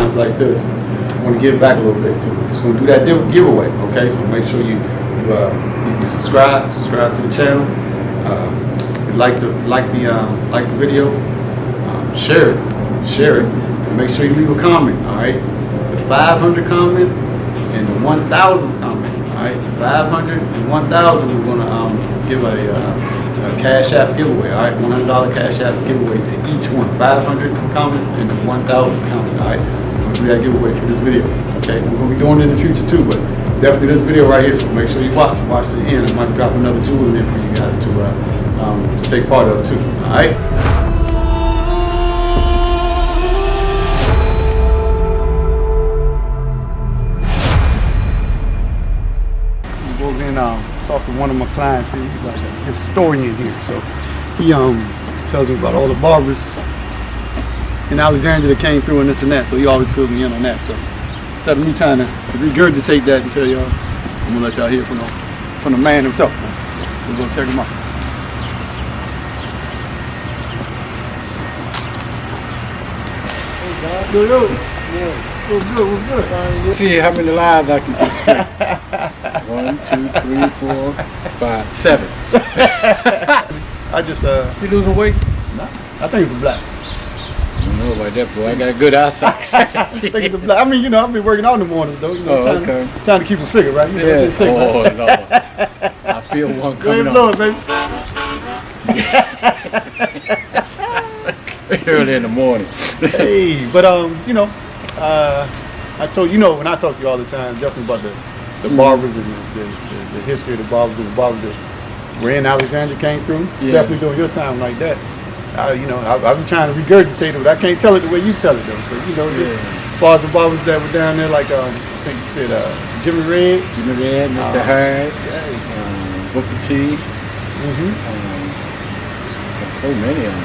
times like this, I want to give back a little bit. So we're just going to do that giveaway, okay? So make sure you subscribe to the channel, like the video, share it, and make sure you leave a comment, all right? The 500 comment and the 1,000 comment, all right? 500 and 1,000, we're going to give a Cash App giveaway, all right? $100 Cash App giveaway to each one. 500 comment and 1,000 comment, all right? We're going to do that giveaway for this video, okay? We're going to be doing it in the future too, but definitely this video right here, so make sure you watch to the end. I might drop another jewel in there for you guys to take part of too, all right? We'll go and talk to one of my clients. He's like a historian here, so he tells me about all the barbers in Alexandria that came through and this and that. So he always fills me in on that. So instead of me trying to regurgitate that and tell y'all, I'm gonna let y'all hear from the man himself. So we're gonna check him out. Hey, John. What's good? See how many lives I can get straight. 1, 2, 3, 4, 5, 7. I just You losing weight? No, I think it's the black. I don't know about that, boy. I got good eyesight. I think it's the black. I mean, I've been working out in the mornings though. Trying to keep a figure, right? You know, yeah. Oh, Lord. I feel one coming on. Lord, baby. Early in the morning. Hey, but I told when I talk to you all the time, definitely about the barbers and the history of the barbers and the barbers that were in Alexandria came through. Yeah. Definitely during your time like that. I've been trying to regurgitate it, but I can't tell it the way you tell it though. So just as far as the barbers that were down there, like I think you said Jimmy Red, Mr. Harris, Booker T. So many of them.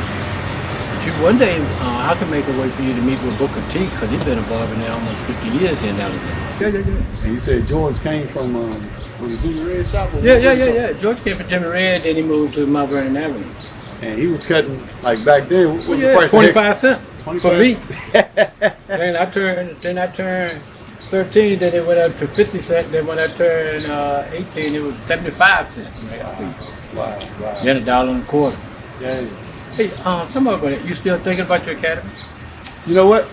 One day, I could make a way for you to meet with Booker T, because he's been a barber now almost 50 years here in Alabama. Yeah. And you said George came from the Jimmy Red shop? Yeah. George came from Jimmy Red, then he moved to Mount Vernon Avenue. And he was cutting, like back then, what was the price? 25 cents 25 for me. Then I turned 13, then it went up to 50 cents. Then when I turned 18, it was 75 cents. Wow. Then $1.25. Yeah. Hey, somebody, you still thinking about your academy? You know what?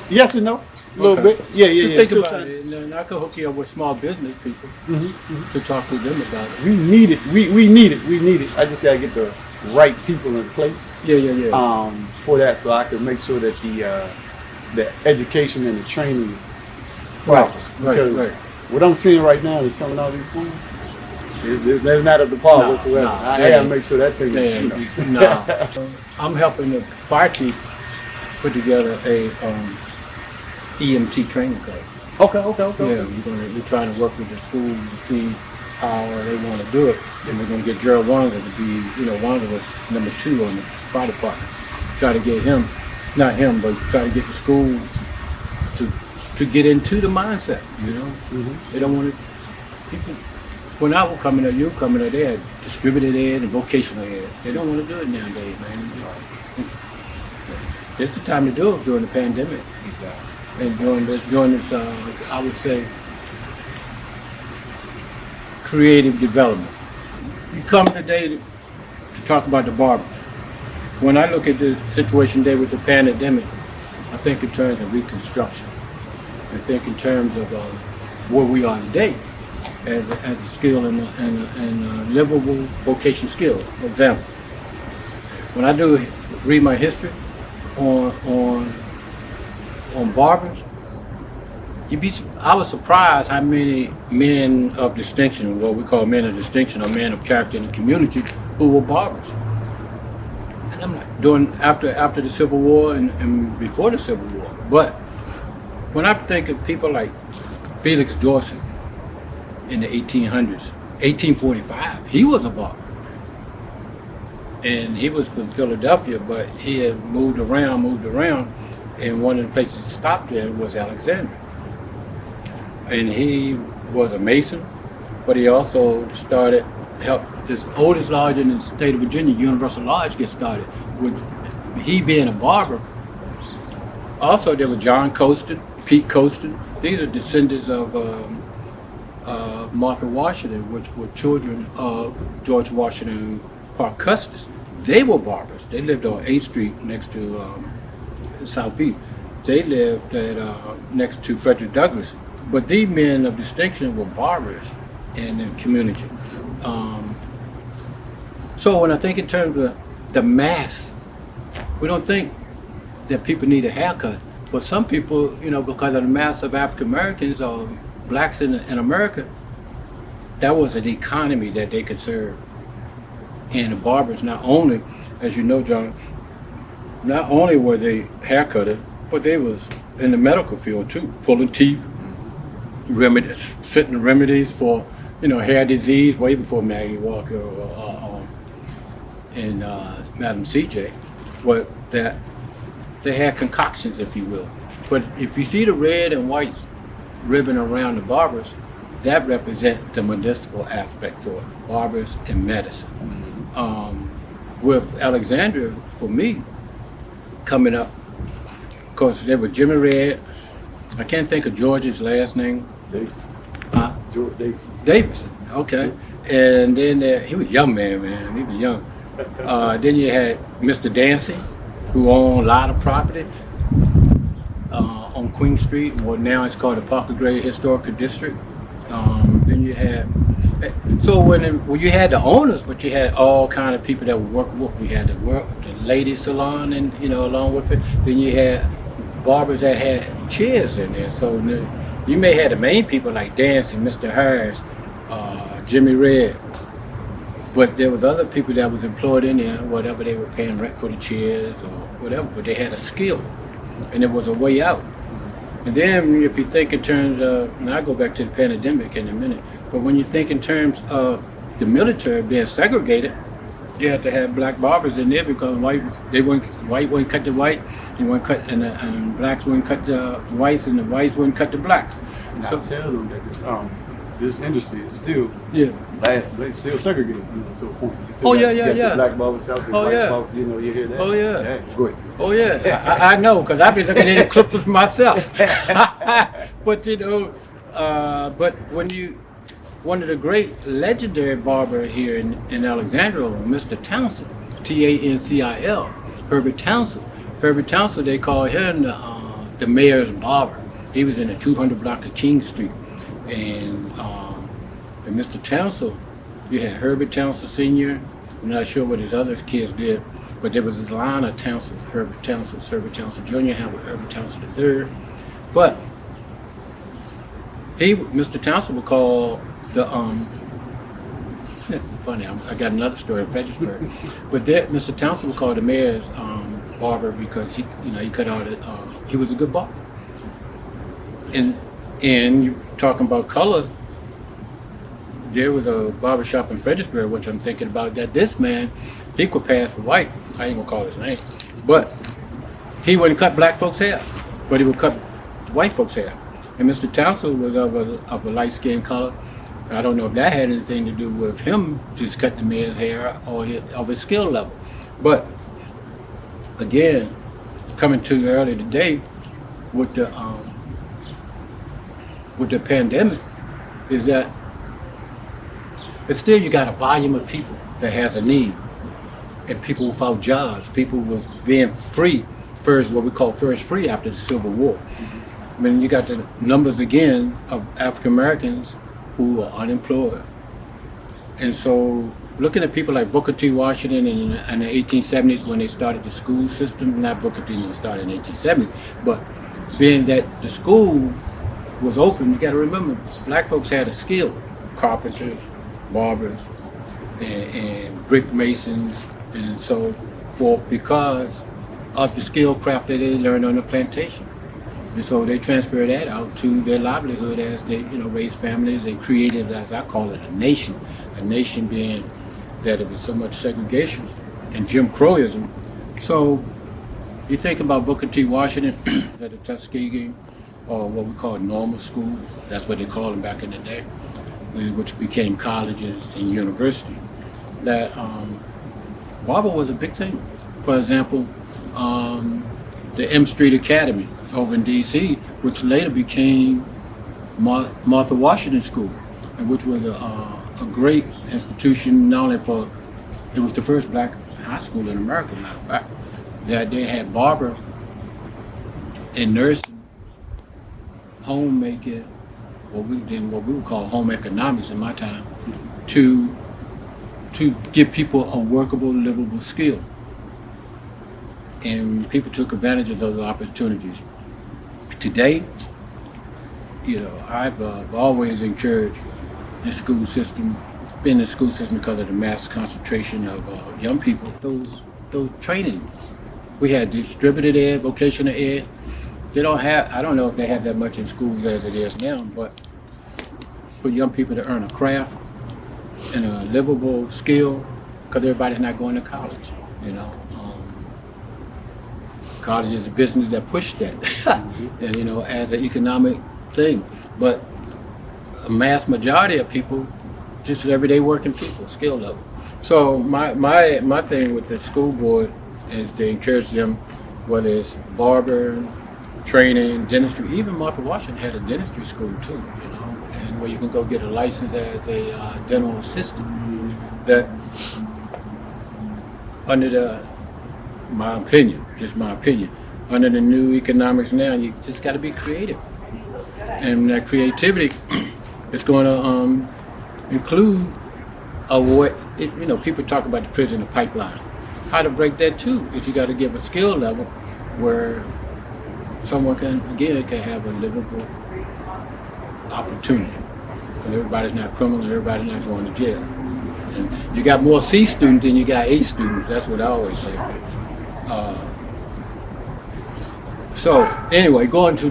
Yes and no. A little bit. Yeah. Think about it, and I could hook you up with small business people to talk to them about it. We need it. We need it. I just gotta get the right people in place. Yeah. For that, so I can make sure that the education and the training is proper. Because what I'm seeing right now is coming out of these schools. It's not up to par whatsoever. I gotta make sure that thing. I'm helping the fire chiefs put together a EMT training club. Okay. Yeah, we're trying to work with the schools to see how they want to do it, and we're going to get Gerald Wanga to be, Wanga was number 2 on the fire department. Try to get him, not him, but try to get the schools to get into the mindset. They don't want to. People, when I was coming up, you were coming up, they had distributed ed and vocational ed. They don't want to do it nowadays, man. It's the time to do it during the pandemic. Exactly. And during this, I would say, creative development. You come today to talk about the barber. When I look at the situation today with the pandemic, I think in terms of reconstruction. I think in terms of where we are today as a skill and livable vocation skill. For example, when I do read my history on barbers, I was surprised how many men of distinction, what we call men of distinction or men of character in the community, who were barbers. And I'm like, after the Civil War and before the Civil War. But when I think of people like Felix Dorsey in the 1800s, 1845, he was a barber. And he was from Philadelphia, but he had moved around, and one of the places he stopped there was Alexandria. And he was a Mason, but he also helped this oldest lodge in the state of Virginia, Universal Lodge, get started. With he being a barber, Also, there was John Colston, Pete Colston. These are descendants of Martha Washington, which were children of George Washington Parke Custis. They were barbers. They lived on 8th Street next to Southeast. They lived at next to Frederick Douglass. But these men of distinction were barbers in the community. So when I think in terms of the mass, we don't think that people need a haircut. But some people, you know, because of the mass of African Americans or blacks in America, that was an economy that they could serve. And the barbers, not only, as you know, John, not only were they hair cutters, but they was in the medical field too, pulling teeth, remedies, setting remedies for, you know, hair disease way before Maggie Walker and Madam CJ. But that they had concoctions, if you will. But if you see the red and white ribbon around the barbers, that represents the medicinal aspect for it, barbers and medicine. With Alexandria, for me, coming up, of course, there was Jimmy Red. I can't think of George's last name. Davis. George Davis. Davison, okay. And then he was a young man, he was young. Then you had Mr. Dancy, who owned a lot of property on Queen Street, what now it's called the Parker Gray Historical District. Then you had, so when you had the owners, but you had all kind of people that would work with. We had the ladies salon, and you know, along with it. Then you had barbers that had chairs in there. So you may have the main people like Dancy, Mr. Harris, Jimmy Red, but there was other people that was employed in there, whatever they were paying rent for the chairs or whatever. But they had a skill, and there was a way out. And then if you think in terms of, and I'll go back to the pandemic in a minute, but when you think in terms of the military being segregated, you had to have black barbers in there because white wouldn't cut the white, and blacks wouldn't cut the whites, and the whites wouldn't cut the blacks. And so, I tell them that this industry is still it's still segregated, you know, to a point. You still got the black barbershop, the white barbershop, you know, you hear that? Oh yeah. Yeah, go ahead. Oh yeah, I know, because I've been looking at the clippers myself. But you know, but one of the great legendary barber here in Alexandria, Mr. Townsend, Tancil, Herbert Townsend. Herbert Townsend, they call him the mayor's barber. He was in the 200 block of King Street, and Mr. Townsend, you had Herbert Townsend Sr. I'm not sure what his other kids did, but there was this line of Townsend, Herbert Townsend Jr. had with Herbert Townsend III. But Mr. Townsend would call the funny, I got another story in Fredericksburg, but Mr. Townsend would call the mayor's barber because he cut out he was a good barber. And you talking about color, there was a barber shop in Fredericksburg, which I'm thinking about, that this man, he could pass for white. I ain't gonna call his name, but he wouldn't cut black folks' hair, but he would cut white folks' hair. And Mr. Townsend was of a light skin color. I don't know if that had anything to do with him just cutting the man's hair or of his skill level. But again, coming to earlier today with the pandemic, is that but still you got a volume of people that has a need, and people without jobs, people was being free, first, what we call first free after the Civil War. I mean, you got the numbers again of African Americans who are unemployed. And so looking at people like Booker T. Washington in the 1870s when they started the school system, not Booker T. didn't start in 1870, but being that the school was open, you got to remember, black folks had a skill, carpenters, barbers, and brick masons, and so forth, because of the skill craft that they learned on the plantation. And so they transferred that out to their livelihood as they, raised families and created, as I call it, a nation. A nation being that it was so much segregation and Jim Crowism. So you think about Booker T. Washington at the Tuskegee, or what we call normal schools. That's what they called them back in the day, which became colleges and universities. That barber was a big thing. For example, the M Street Academy over in D.C., which later became Martha Washington School, and which was a great institution, not only for, it was the first black high school in America, matter of fact, that they had Barber in nursing, homemaking, what we would call home economics in my time, to give people a workable, livable skill. And people took advantage of those opportunities. Today, I've always encouraged the school system, been in the school system because of the mass concentration of young people. Those training. We had distributed ed, vocational ed. They don't have, I don't know if they have that much in schools as it is now, but for young people to earn a craft and a livable skill, because everybody's not going to college, College is a business that pushed that, and, as an economic thing. But a mass majority of people, just everyday working people, skill level. So my thing with the school board is to encourage them, whether it's barber, training, dentistry. Even Martha Washington had a dentistry school too, and where you can go get a license as a dental assistant. That under my opinion, under the new economics now, you just got to be creative, and that creativity is going to include a way. People talk about the prisoner pipeline. How to break that too is you got to give a skill level where someone can have a livable opportunity. And everybody's not criminal, everybody's not going to jail. And you got more C students than you got A students. That's what I always say. So anyway, going to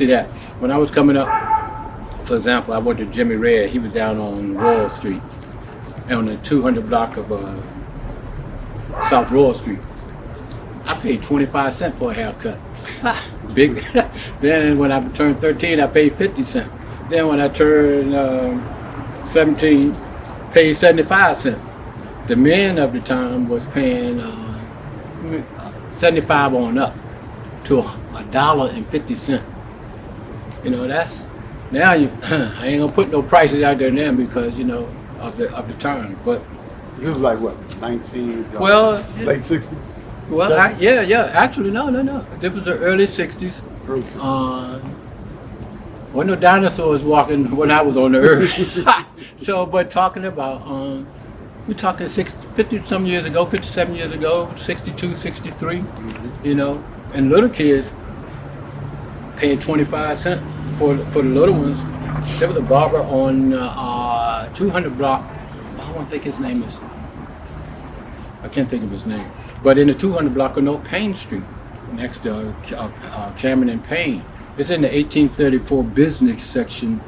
that, when I was coming up, for example, I went to Jimmy Red. He was down on Royal Street, on the 200 block of South Royal Street. I paid 25 cents for a haircut. Big. Then when I turned 13, I paid 50 cents. Then when I turned 17, paid 75 cents. The men of the time was paying 75 on up to $1.50. That's now I ain't gonna put no prices out there now because of the time. But this is like what, 19? Well, late 60s. Well, actually, no. It was the early 60s. Early 60s. When no dinosaurs walking when I was on the earth. So, but talking about, we're talking 50-some years ago, 57 years ago, 62, 63, and little kids paying 25 cents for the little ones. There was a barber on 200 block. I don't think his name is, I can't think of his name. But in the 200 block of North Payne Street, next to Cameron and Payne, it's in the 1834 business section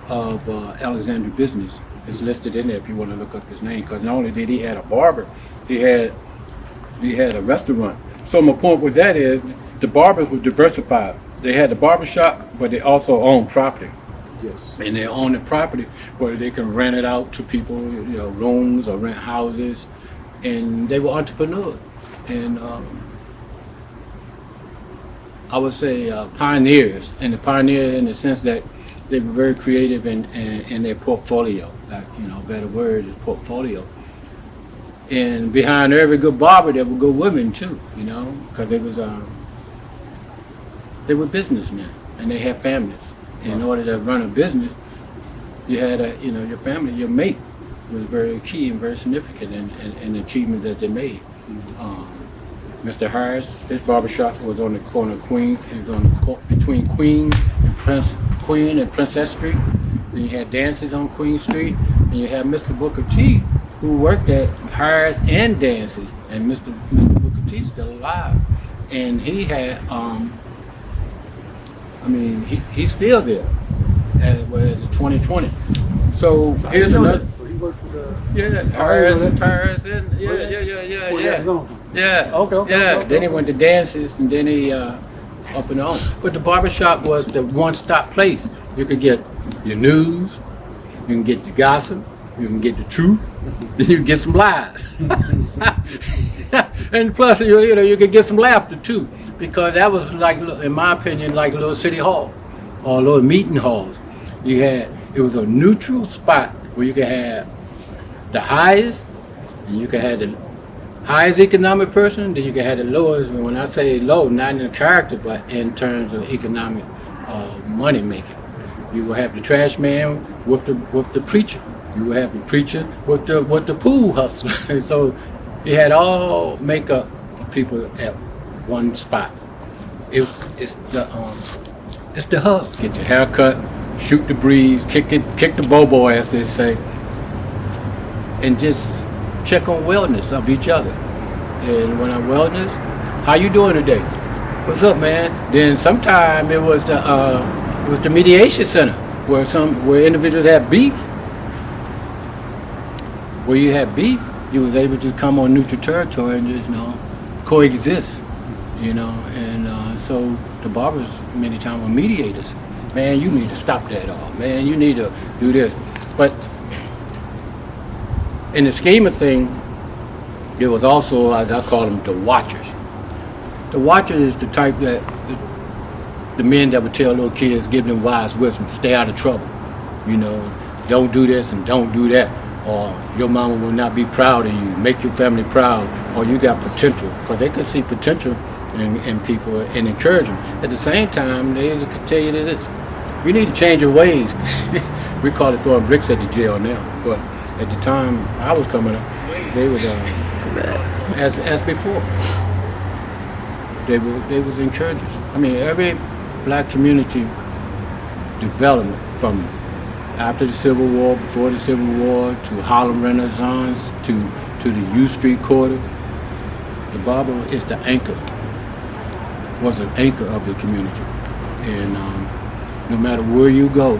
of Alexander Business. It's listed in there if you want to look up his name. Because not only did he have a barber, he had a restaurant. So my point with that is the barbers were diversified. They had the barber shop, but they also owned property. Yes. And they own the property where they can rent it out to people, rooms or rent houses, and they were entrepreneurs. And I would say pioneers, and the pioneer in the sense that they were very creative in their portfolio. Better word is portfolio. And behind every good barber, there were good women too, because they were businessmen and they had families. In order to run a business, you had your family, your mate was very key and very significant in the achievements that they made. Mr. Harris, his barbershop was on the corner of Queen. It was between Queen and Princess Street. Then you had dances on Queen Street, and you had Mr. Booker T, who worked at Harris and dances, and Mr. Booker T's still alive, and he had he's still there, as 2020. So here's another. Harris, and yeah. Okay. Then he went to dances, and then he up and on. But the barbershop was the one-stop place. You could get your news, you can get the gossip, you can get the truth, and you can get some lies. And plus, you know, you could get some laughter too, because that was like, in my opinion, like a little city hall or a little meeting halls. It was a neutral spot where you could have the highest, and you could have the highest economic person, then you could have the lowest. And when I say low, not in character, but in terms of economic money making. You will have the trash man with the preacher. You will have the preacher with the pool hustler. And so you had all makeup people at one spot. It's the hub. Get your hair cut, shoot the breeze, kick the bobo, as they say, and just check on wellness of each other. And when I'm wellness, how you doing today? What's up, man? Then sometime it was the mediation center where individuals had beef. Where you had beef, you was able to come on neutral territory and just, you know, coexist, you know. And so the barbers many times were mediators. Man, you need to stop that all. Man, you need to do this. But in the scheme of things, there was also, as I call them, the watchers. The watchers is the type that the men that would tell little kids, give them wise wisdom, stay out of trouble. You know, don't do this and don't do that. Or your mama will not be proud of you. Make your family proud. Or you got potential. Because they could see potential in people and encourage them. At the same time, they could tell you this. You need to change your ways. We call it throwing bricks at the jail now. But at the time I was coming up, they was as before. They was encouragers. I mean, every black community development from after the Civil War, before the Civil War, to Harlem Renaissance, to the U Street Quarter, the Barber is the anchor, was an anchor of the community. And no matter where you go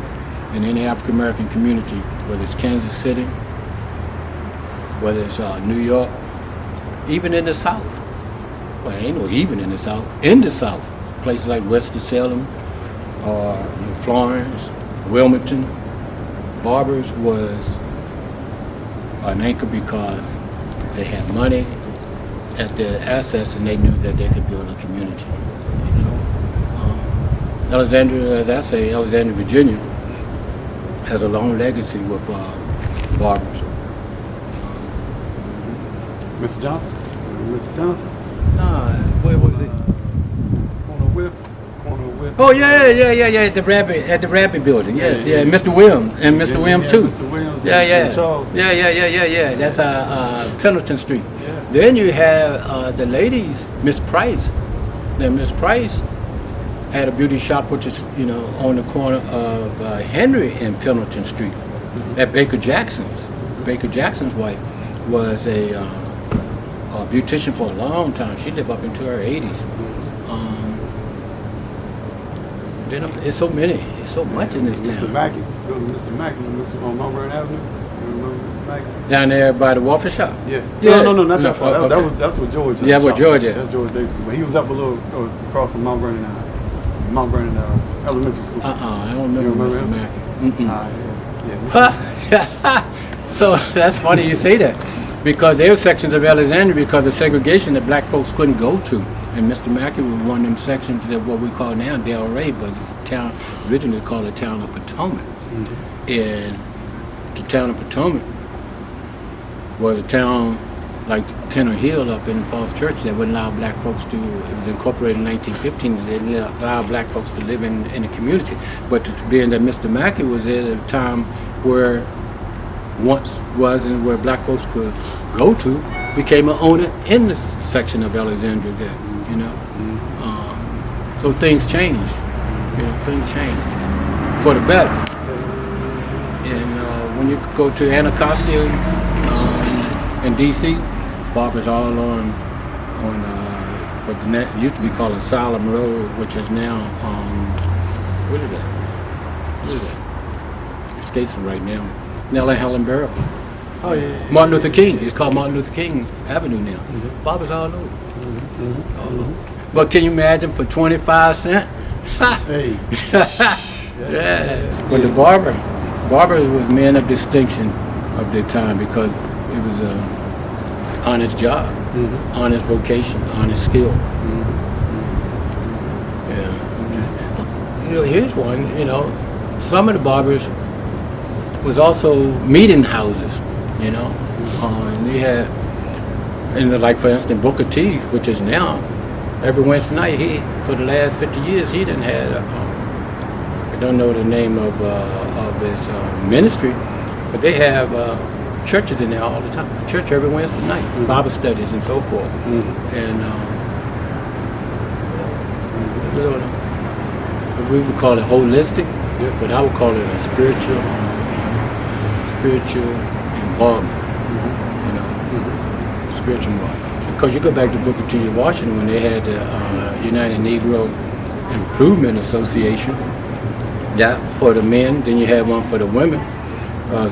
in any African American community, whether it's Kansas City, whether it's New York, even in the South, well, ain't no even in the South, places like Winston-Salem or Florence, Wilmington, Barbers was an anchor because they had money at their assets and they knew that they could build a community. So, Alexandria, as I say, Alexandria, Virginia, has a long legacy with barbers. Mr. Johnson? Mr. Johnson? Nah, where was it? Corner whip. Oh yeah, at the Rabbit building. Yes, yeah. Mr. Williams and Mr. Williams too. Mr. Williams. Yeah. Charles. Yeah. That's Pendleton Street. Yeah. Then you have the ladies, Miss Price. Then Miss Price had a beauty shop, which is, you know, on the corner of Henry and Pendleton Street, at Baker Jackson's. Baker Jackson's wife was a beautician for a long time. She lived up into her 80s. Then it's so much in this Mr. town. Mackey. Go to Mr. Mackey on Mulberry Avenue. You remember Mr. Mackey? Down there by the waffle shop. Yeah. Yeah. No, not that far. Okay. That's what George is. Yeah, what George is. That's George Davis. But he was up a little across from Mount Vernon Elementary School. I don't remember Mr. him? Mackey. Yeah. So that's funny you say that, because there were sections of Alexandria because of segregation that black folks couldn't go to. And Mr. Mackey was one of them sections of what we call now Del Rey, but it's a town originally called the town of Potomac. Mm-hmm. And the town of Potomac was a town like Tenor Hill up in Falls Church that wouldn't allow black folks to, it was incorporated in 1915, they didn't allow black folks to live in the community. But it's being that Mr. Mackey was at a time where once was and where black folks could go to, became an owner in this section of Alexandria there, you know. So things changed, you know, things changed for the better. And when you go to Anacostia in D.C., barbers all on what used to be called Asylum Road, which is now, what is that? It's Statesman right now. Nellie Helen Barrow. Oh yeah. Martin Luther King. It's called Martin Luther King Avenue now. Mm-hmm. Barbers all over. Mm-hmm. All over. But can you imagine for 25 cents? Hey. Yeah. But the barbers was men of distinction of their time because it was honest job, honest vocation, honest skill. Yeah. You know, here's one. You know, some of the barbers was also meeting houses. You know, and they had, and like for instance, Booker T, which is now every Wednesday night. He for the last 50 years he didn't have. I don't know the name of his ministry, but they have churches in there all the time. Church every Wednesday night, Bible studies and so forth. And we would call it holistic, but I would call it a spiritual involvement. You know, spiritual involvement. Because you go back to Booker T. Washington when they had the United Negro Improvement Association. Yeah, for the men. Then you had one for the women. Well,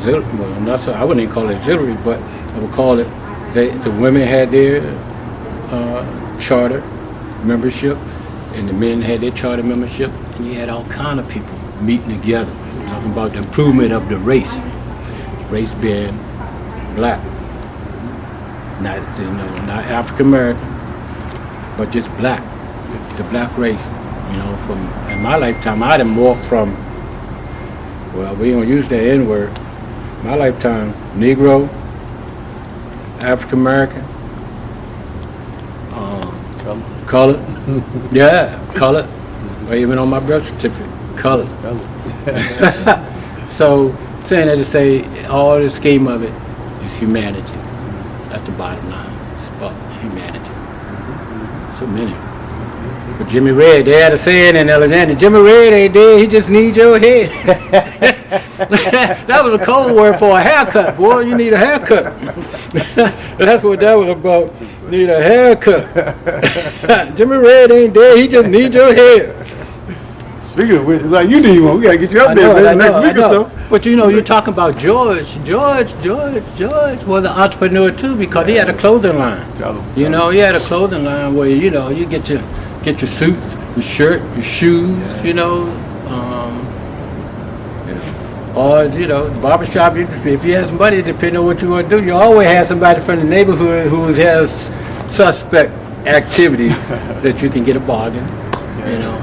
not so. I wouldn't even call it auxiliary, but I would call it. The women had their charter membership, and the men had their charter membership, and you had all kind of people meeting together, talking about the improvement of the race. Race being black, not not African American, but just black, the black race. You know, from in my lifetime, I done morphed from, well, we don't use that N-word. My lifetime, Negro, African American, colored, yeah, colored, or even on my birth certificate, colored. So, saying that to say, all the scheme of it is humanity. That's the bottom line. It's about humanity. So many. But Jimmy Red, they had a saying in Alexander, Jimmy Red ain't dead, he just needs your head. That was a code word for a haircut, boy, you need a haircut. That's what that was about, need a haircut. Jimmy Red ain't dead, he just needs your head. Speaking of which, like you need one, we gotta get you up there man, next week or so. But you know, you're talking about George. George was an entrepreneur too because he had a clothing line. You know, he had a clothing line where, you know, you get your suits, your shirt, your shoes, you know, or, you know, the barbershop, if you have somebody, depending on what you want to do, you always have somebody from the neighborhood who has suspect activity that you can get a bargain, you know,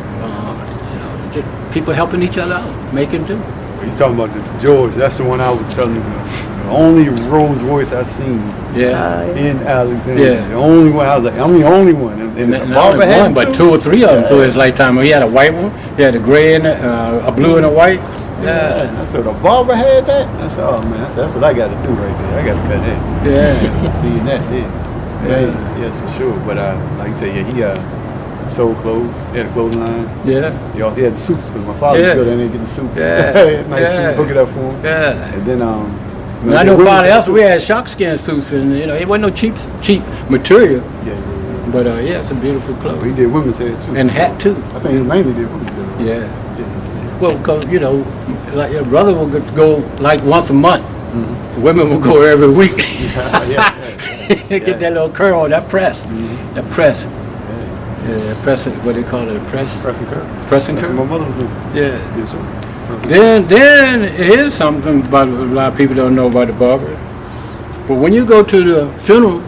just people helping each other out, making do. He's talking about the George, that's the one I was telling you, the only Rolls Royce I seen in Alexandria. Yeah. The only one, I was like, I'm the only one. And the Barber had but two or three of them through his lifetime. He had a white one, he had a gray and a blue and a white. Yeah. So the Barber had that? That's all, man. That's what I got to do right there. I got to cut that. Yeah. Seeing that then. Yeah. Yes, for sure. But like I say, he sold clothes. He had a clothing line. Yeah. He had the suits because my father was good and they get the suits. Yeah. Nice suit, hook it up for him. Yeah. And then I know probably else we had shark skin suits, and you know it wasn't no cheap material. Yeah. But yeah, some beautiful clothes. He did women's hair too. And hat too. I think he mainly did women's hair. Yeah. Well, because you know, like your brother will go like once a month. Women will go every week. Get that little curl, that press, that press. Yeah, press it. What do they call it? A press. Press and curl. Press and curl. That's what my mother was doing. Yeah. Yes, sir. Then here's something about a lot of people don't know about the barber. But when you go to the funeral,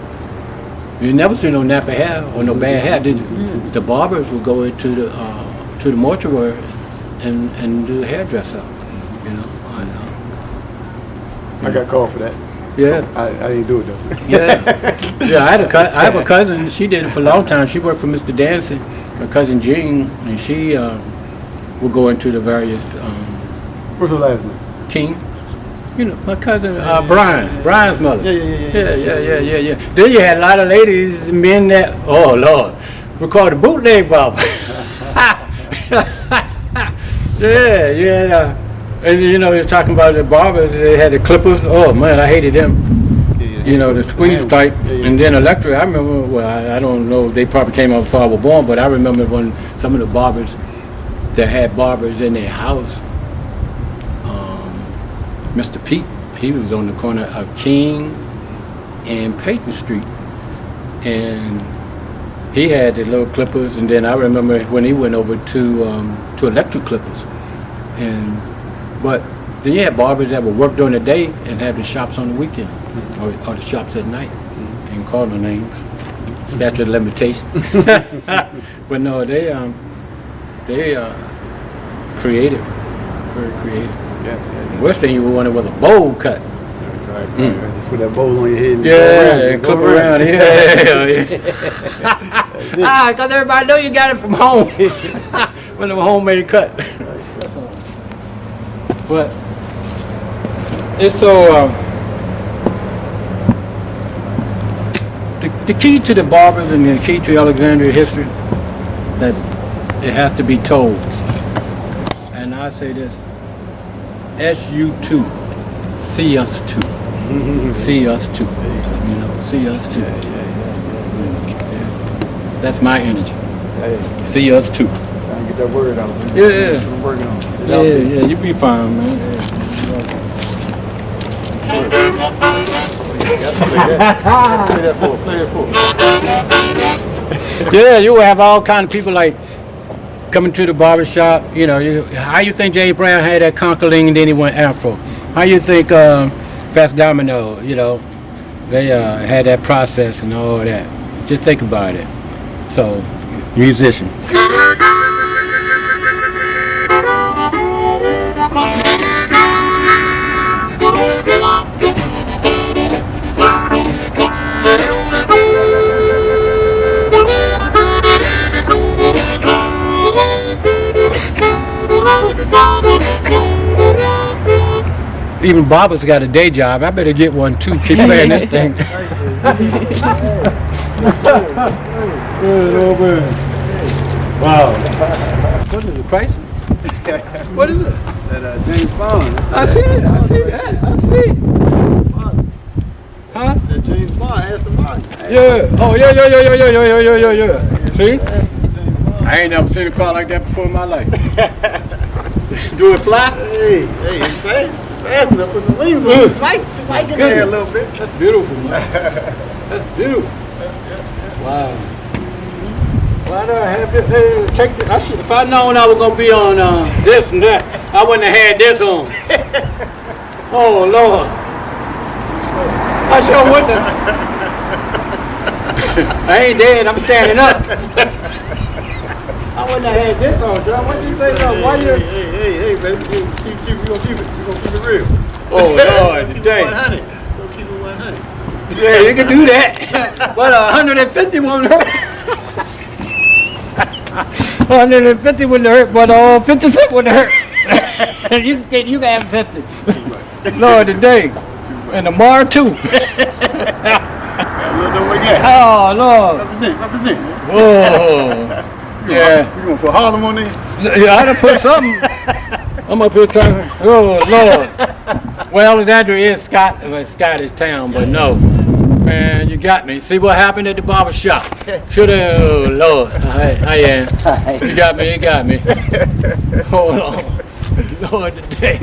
you never see no nappy hair or no bad hair, did you? The barbers will go into the mortuaries and do the hairdresser. You know. I got called for that. Yeah. I didn't do it though. Yeah. Yeah. I have a cousin. She did it for a long time. She worked for Mr. Dancy, my cousin Jean, and she will go into the various. What's her last name? King. You know, my cousin Brian's mother. Yeah. Then you had a lot of ladies, men that, oh Lord, we called the bootleg barber. Yeah. And you know, you're talking about the barbers, they had the clippers. Oh man, I hated them. You know, the squeeze type, and then electric. I remember, well, I don't know, they probably came out before I was born, but I remember when some of the barbers that had barbers in their house, Mr. Pete, he was on the corner of King and Peyton Street, and he had the little clippers. And then I remember when he went over to electric clippers, but then you had barbers that would work during the day and have the shops on the weekend, or the shops at night, and call no names. Statute of limitation. But no, they creative, very creative. Yeah. Worst thing you wanted was a bowl cut. Right. Just put that bowl on your head. And Yeah, go clip around. Yeah. Because everybody know you got it from home. When a homemade cut. But it's so. The key to the barbers and the key to Alexandria history, that it has to be told. And I say this, SU2, see us too. See us too. See us too. That's my energy. See us too. Trying to get that word out. Yeah. I'm working on it. Yeah, you be fine, man. Yeah, you will have all kind of people like coming to the barber shop. How you think James Brown had that conkerling and then he went afro? How you think Fast Domino, they had that process and all that? Just think about it. So, musician. Even Barber's got a day job. I better get one too. Keep playing this thing. Good old man. Wow. What is it, price? What is it? That James Bond. I see it. I see that. I see. Huh? That James Bond. Aston Martin. Yeah. Oh, yeah. See? I ain't never seen a car like that before in my life. Do it fly? Hey, it's fast. Fast enough. Put some wings on it. Spike in there a little bit. That's beautiful, man. That's beautiful. Wow. Why do I have this? Hey, check this. If I'd known I was going to be on this and that, I wouldn't have had this on. Oh, Lord. I sure wouldn't have. I ain't dead. I'm standing up. I wouldn't have had this on, John. What you say, though? Why you? Hey, baby. We gonna keep it real. Oh, Lord, today. 100. We'll keep it 100. Yeah, you can do that. But 150 won't hurt. 150 wouldn't hurt, but 50 cents wouldn't hurt. you can have 50. Lord, today. And tomorrow, too. Oh, Lord. Represent. Whoa. Yeah. You gonna put Harlem on there? Yeah, I done put something. I'm up here trying. Oh, Lord. Well, Alexandria is Scottish town, but no. Man, you got me. See what happened at the barber shop? Shoulda, oh, Lord. I am. You got me. Hold on. Lord, today.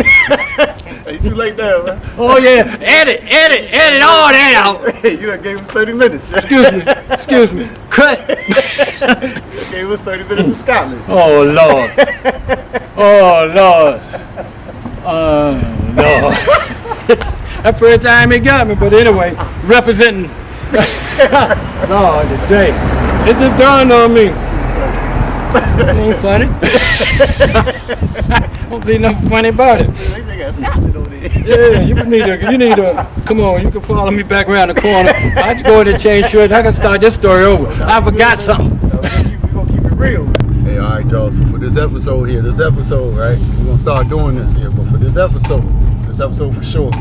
Hey, too late now, man. Oh, yeah. Edit all that out. Hey, you done gave us 30 minutes. Excuse me. Cut. You gave us 30 minutes of Scotland. Oh, Lord. Lord. That first time he got me, but anyway, representing. Lord, today. It just dawned on me. It ain't funny. Don't see nothing funny about it. They got Scotland over there. Yeah, you need to, come on, you can follow me back around the corner. I just go in and change shirts. I can start this story over. I forgot something. We're gonna keep it real. Hey, all right, y'all. So for this episode, right? We're gonna start doing this here. But for this episode for sure,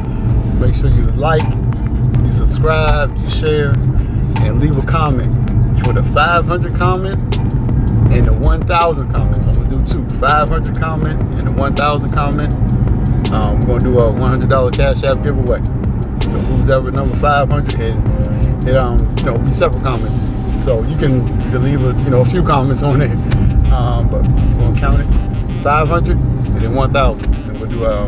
make sure you like, you subscribe, you share, and leave a comment. For the 500 comment and the 1,000 comments, I'm gonna do two. 500 comment and the 1,000 comment. We're gonna do a $100 Cash App giveaway. So who's ever number 500, and it be separate comments. So you can leave a few comments on there. But we're gonna count it 500 and then 1,000, and we'll do a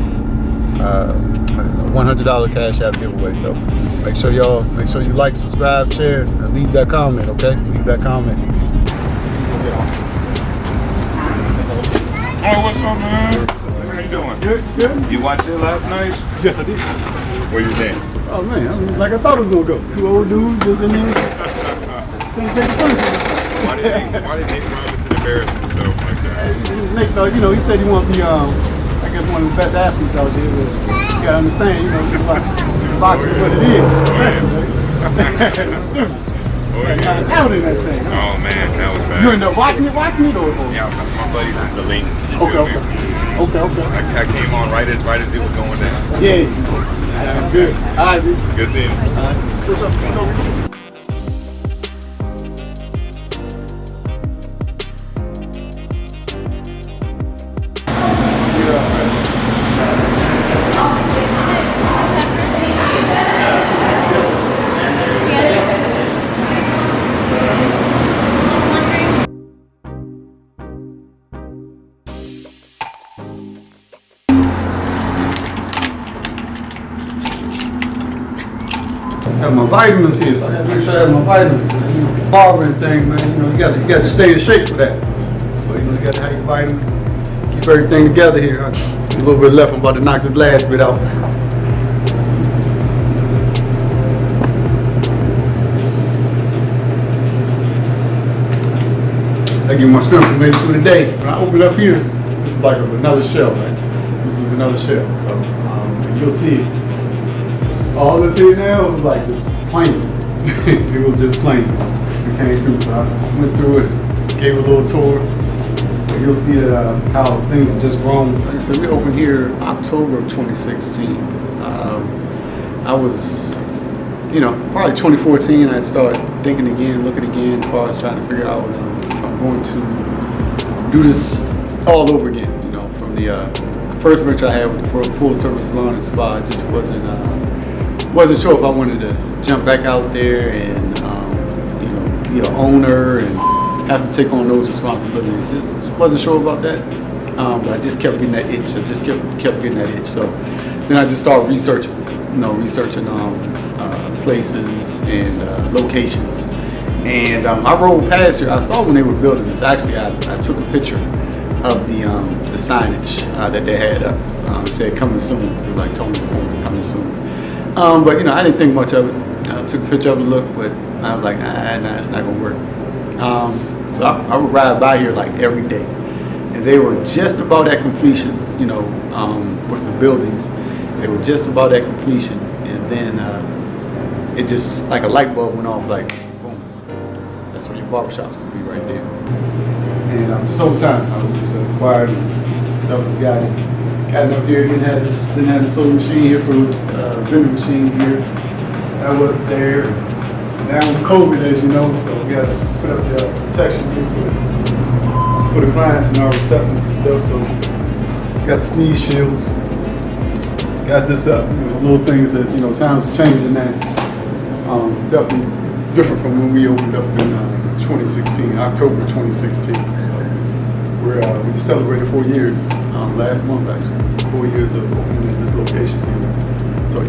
$100 Cash App giveaway. So make sure you like, subscribe, share, and leave that comment. Okay, leave that comment. Hey, what's up, man? How you doing? Good. You watched it last night? Yes, I did. What you think? I Oh man, like I thought it was gonna go. Two old dudes just in there. Can't take the punishment. Why did Nate Robinson embarrass himself like that? Nate thought, you know, he said he wanted to be, I guess, one of the best athletes out there. But you gotta understand, you know, boxing is what it is. Oh, yeah. Out in that thing. Oh man, that was bad. You end up watching it or? Yeah, my buddy was the link. Okay. I came on right as it was going down. Yeah. Good. All right, dude. Good seeing you. What's up? I have my vitamins here, so I gotta make sure I have my vitamins. You know, Barber and thing, man. You know, you got to stay in shape for that. So you know, you got to have your vitamins. Keep everything together here. A little bit left. I'm about to knock this last bit out. I give my strength to make it through the day. When I open up here, this is like another shell, right? This is another shell. So you'll see it. All this here now was like just plain. It was just plain. We came through, so I went through it, gave a little tour. But you'll see that how things have just grown. Like I said, we opened here October of 2016. I was, you know, probably 2014. I'd started thinking again, looking again, as far as trying to figure out if I'm going to do this all over again. You know, from the first venture I had with the full service salon and spa, I just wasn't sure if I wanted to jump back out there and you know, be an owner and have to take on those responsibilities. Just wasn't sure about that, but I just kept getting that itch. I just kept getting that itch. So then I just started researching, places and locations. And I rode past here. I saw when they were building this. Actually, I took a picture of the signage that they had up. It said "coming soon." It was like Tony's Corner, coming soon. But you know, I didn't think much of it. I took a picture of it, look, but I was like, nah, it's not gonna work. So I would ride by here like every day, and they were just about at completion. You know, with the buildings, they were just about at completion, and then it just like a light bulb went off, like boom. That's where your barbershop's gonna be right there. And just over time, I was just acquired stuff was got up here. Didn't have the sewing machine here for this vending machine here. That wasn't there. Now with COVID, as you know, so we got to put up the protection here for the clients and our receptionists and stuff. So got the sneeze shields. Got this up. You know, little things that times are changing now. Definitely different from when we opened up in 2016, October 2016. So we just celebrated 4 years last month, actually. 4 years of opening at this location here. So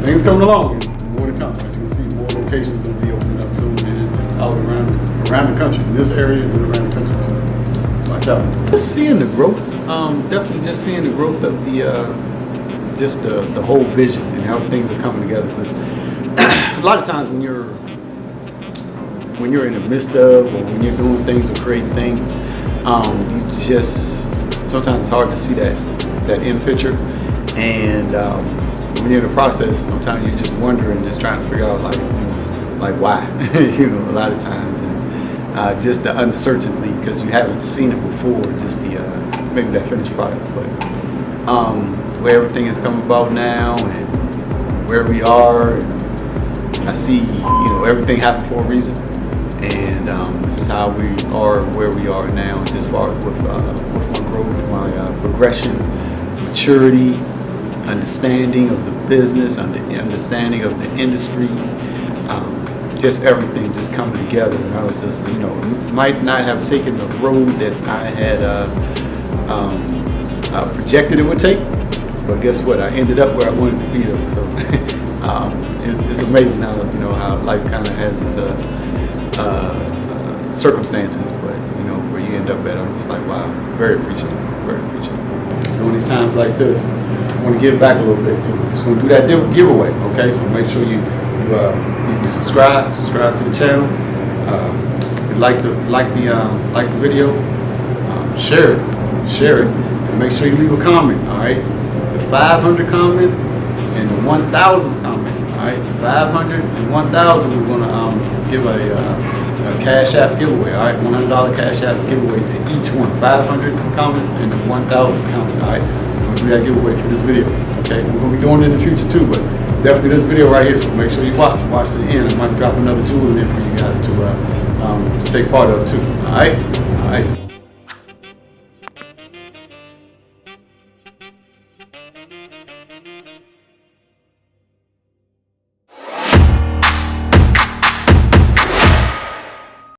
things coming along, and more to come. You'll see more locations that will be opening up soon and out around the country, in this area and around the country too. Watch out. Just seeing the growth, definitely just seeing the growth of the whole vision and how things are coming together. Because a lot of times when you're in the midst of, or when you're doing things or creating things, you just sometimes it's hard to see that end picture, and when you're in the process, sometimes you're just wondering, just trying to figure out like why, a lot of times, and just the uncertainty because you haven't seen it before, just the maybe that finished product, but where everything has come about now and where we are, and I see everything happened for a reason. And this is how we are where we are now, and as far as with my growth, my progression, maturity, understanding of the business, understanding of the industry, just everything just coming together. And I was just, might not have taken the road that I had projected it would take, but guess what? I ended up where I wanted to be though. So it's amazing how life kind of has its circumstances, but where you end up at, I'm just like, wow, very appreciative. During these times like this, want to give back a little bit. So we're just going to do that giveaway, okay? So make sure you subscribe to the channel. Like the video, share it, and make sure you leave a comment. All right, the 500 comment and the 1,000 comment. All right, 500 and 1,000. We're gonna give a Cash App giveaway. All right, $100 Cash App giveaway to each one. 500 comment and the 1,000 comment. All right, we're gonna do that giveaway for this video. Okay, we're gonna be doing it in the future too, but definitely this video right here. So make sure you watch to the end. I might drop another jewel in there for you guys to take part of too. All right.